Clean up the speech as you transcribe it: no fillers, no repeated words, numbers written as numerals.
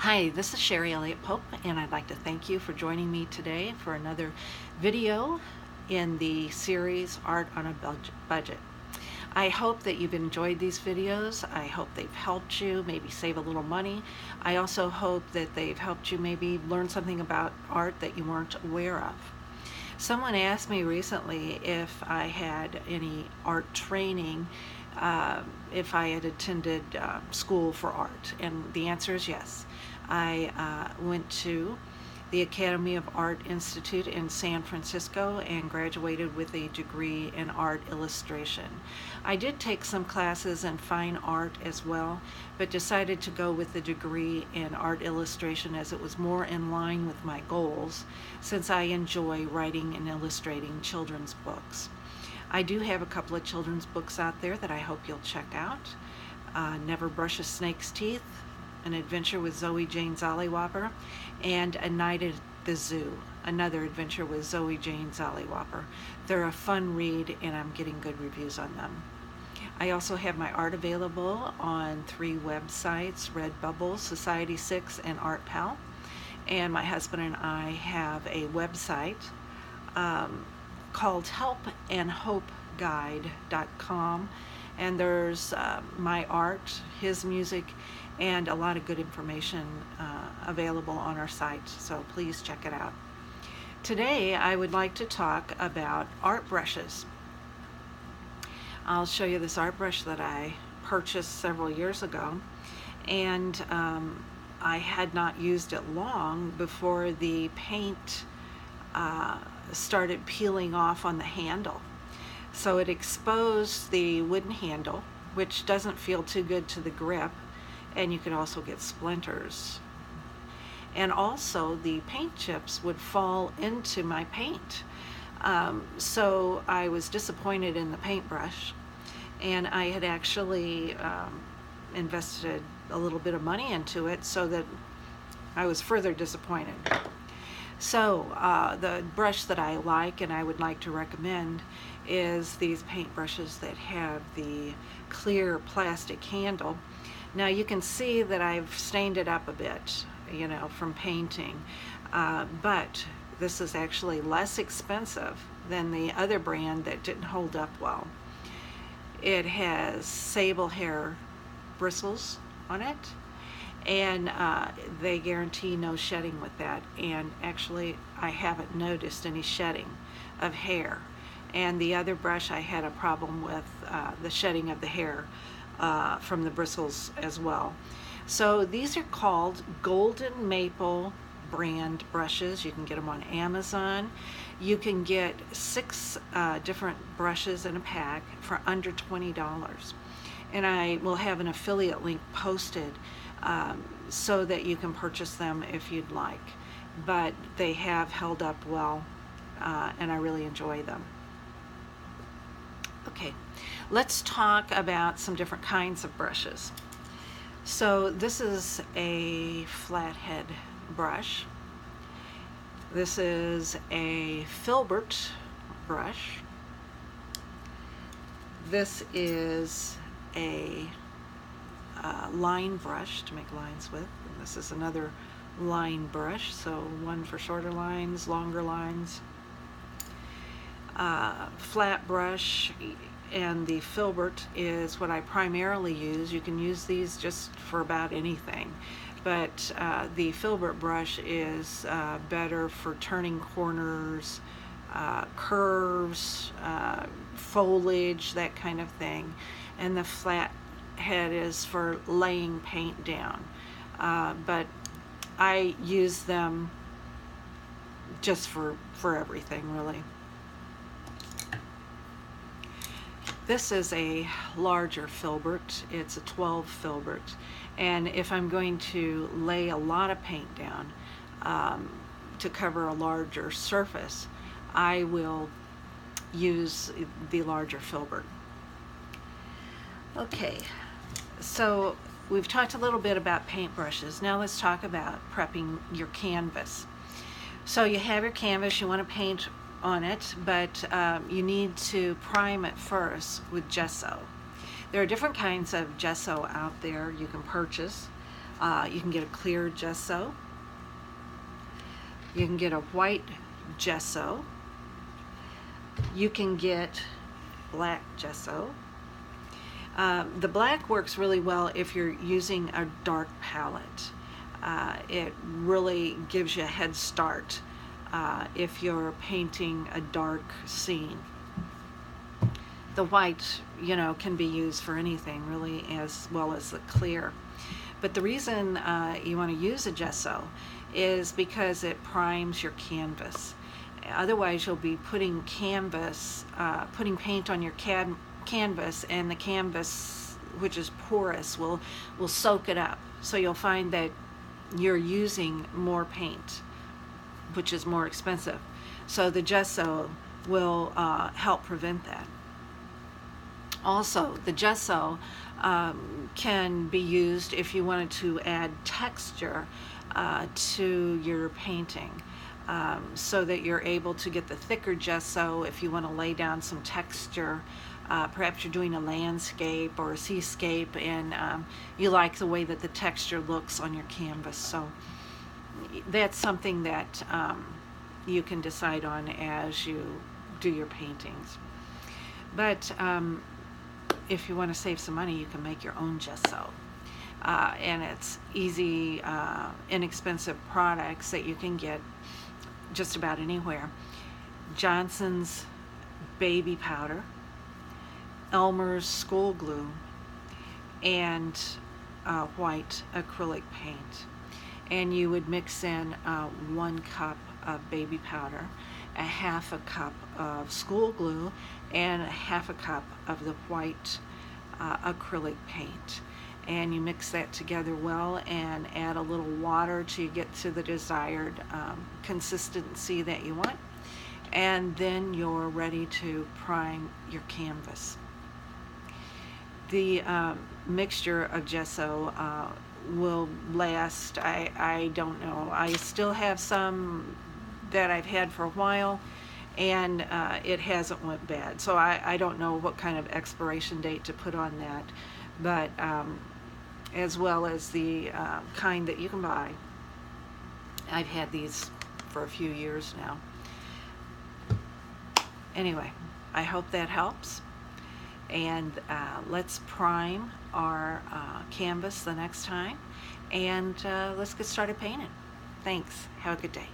Hi, this is Sherry Elliott Pope, and I'd like to thank you for joining me today for another video in the series Art on a Budget. I hope that you've enjoyed these videos. I hope they've helped you maybe save a little money. I also hope that they've helped you maybe learn something about art that you weren't aware of. Someone asked me recently if I had any art training, if I had attended school for art, and the answer is yes. I went to the Academy of Art Institute in San Francisco and graduated with a degree in art illustration. I did take some classes in fine art as well, but decided to go with the degree in art illustration as it was more in line with my goals, since I enjoy writing and illustrating children's books. I do have a couple of children's books out there that I hope you'll check out. Never Brush a Snake's Teeth, An Adventure with Zoe Jane Zollywhopper, and A Night at the Zoo, another adventure with Zoe Jane Zollywhopper. They're a fun read, and I'm getting good reviews on them. I also have my art available on 3 websites, Redbubble, Society6, and ArtPal. And my husband and I have a website called helpandhopeguide.com, and there's my art, his music, and a lot of good information available on our site, so please check it out. Today I would like to talk about art brushes. I'll show you this art brush that I purchased several years ago, and I had not used it long before the paint started peeling off on the handle. So it exposed the wooden handle, which doesn't feel too good to the grip, and you can also get splinters. And also the paint chips would fall into my paint. So I was disappointed in the paintbrush, and I had actually invested a little bit of money into it, so that I was further disappointed. So the brush that I like and I would like to recommend is these paint brushes that have the clear plastic handle. Now you can see that I've stained it up a bit, you know, from painting, but this is actually less expensive than the other brand that didn't hold up well. It has sable hair bristles on it, and they guarantee no shedding with that, and actually I haven't noticed any shedding of hair. And the other brush, I had a problem with the shedding of the hair from the bristles as well. So these are called Golden Maple brand brushes. You can get them on Amazon. You can get 6 different brushes in a pack for under $20. And I will have an affiliate link posted so that you can purchase them if you'd like. But they have held up well, and I really enjoy them. Okay, let's talk about some different kinds of brushes. So this is a flathead brush. This is a filbert brush. This is a line brush to make lines with. And this is another line brush, so one for shorter lines, longer lines. Flat brush, and the filbert is what I primarily use. You can use these just for about anything, but the filbert brush is better for turning corners, curves, foliage, that kind of thing. And the flat head is for laying paint down, but I use them just for everything, really. This is a larger filbert. It's a 12 filbert, and if I'm going to lay a lot of paint down to cover a larger surface, I will use the larger filbert. Okay, so we've talked a little bit about paintbrushes. Now let's talk about prepping your canvas. So you have your canvas, you want to paint on it, but you need to prime it first with gesso. There are different kinds of gesso out there you can purchase. You can get a clear gesso. You can get a white gesso. You can get black gesso. The black works really well if you're using a dark palette. It really gives you a head start if you're painting a dark scene. The white, can be used for anything really, as well as the clear. But the reason you want to use a gesso is because it primes your canvas. Otherwise, you'll be putting paint on your canvas, and the canvas, which is porous, will soak it up. So you'll find that you're using more paint, which is more expensive. So the gesso will help prevent that. Also, the gesso can be used if you wanted to add texture to your painting, so that you're able to get the thicker gesso if you want to lay down some texture. Perhaps you're doing a landscape or a seascape, and you like the way that the texture looks on your canvas. So that's something that you can decide on as you do your paintings. But if you want to save some money, you can make your own gesso. And it's easy, inexpensive products that you can get just about anywhere. Johnson's baby powder, Elmer's school glue, and white acrylic paint. And you would mix in 1 cup of baby powder, a half a cup of school glue, and a half a cup of the white acrylic paint. And you mix that together well and add a little water to get to the desired consistency that you want. And then you're ready to prime your canvas. The mixture of gesso will last, I don't know. I still have some that I've had for a while, and it hasn't went bad. So I don't know what kind of expiration date to put on that. But as well as the kind that you can buy. I've had these for a few years now. Anyway, I hope that helps. And let's prime our canvas the next time. And let's get started painting. Thanks. Have a good day.